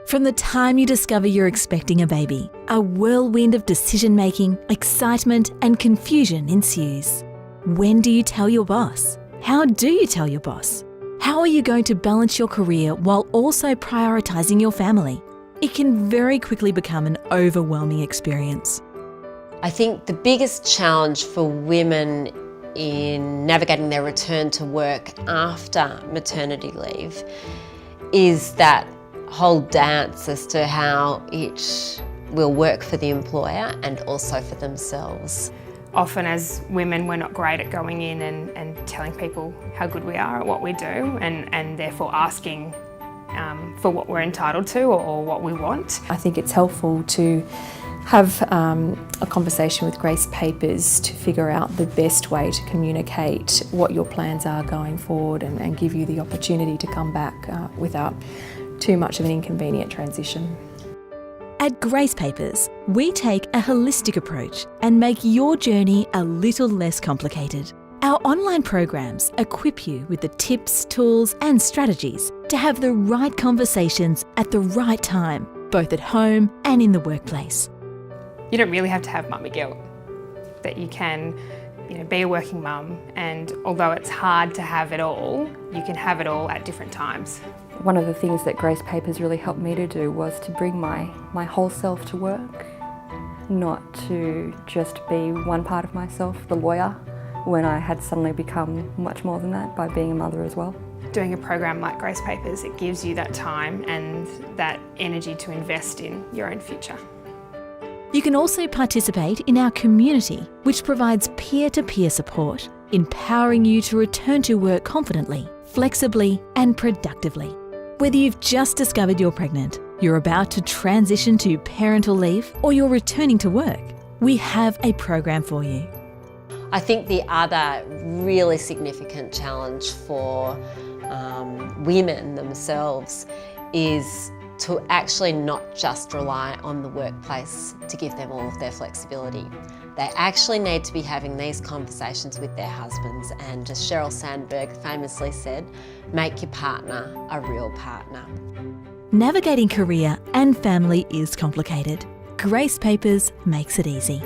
From the time you discover you're expecting a baby, a whirlwind of decision-making, excitement and confusion ensues. When do you tell your boss? How do you tell your boss? How are you going to balance your career while also prioritising your family? It can very quickly become an overwhelming experience. I think the biggest challenge for women in navigating their return to work after maternity leave is that whole dance as to how it will work for the employer and also for themselves. Often as women, we're not great at going in and telling people how good we are at what we do and therefore asking for what we're entitled to or what we want. I think it's helpful to have a conversation with Grace Papers to figure out the best way to communicate what your plans are going forward and give you the opportunity to come back without too much of an inconvenient transition. At Grace Papers, we take a holistic approach and make your journey a little less complicated. Our online programs equip you with the tips, tools and strategies to have the right conversations at the right time, both at home and in the workplace. You don't really have to have mummy guilt, that you can be a working mum, and although it's hard to have it all, you can have it all at different times. One of the things that Grace Papers really helped me to do was to bring my whole self to work, not to just be one part of myself, the lawyer, when I had suddenly become much more than that by being a mother as well. Doing a program like Grace Papers, it gives you that time and that energy to invest in your own future. You can also participate in our community, which provides peer-to-peer support, empowering you to return to work confidently, flexibly and productively. Whether you've just discovered you're pregnant, you're about to transition to parental leave, or you're returning to work, we have a program for you. I think the other really significant challenge for women themselves is to actually not just rely on the workplace to give them all of their flexibility. They actually need to be having these conversations with their husbands, and as Sheryl Sandberg famously said, make your partner a real partner. Navigating career and family is complicated. Grace Papers makes it easy.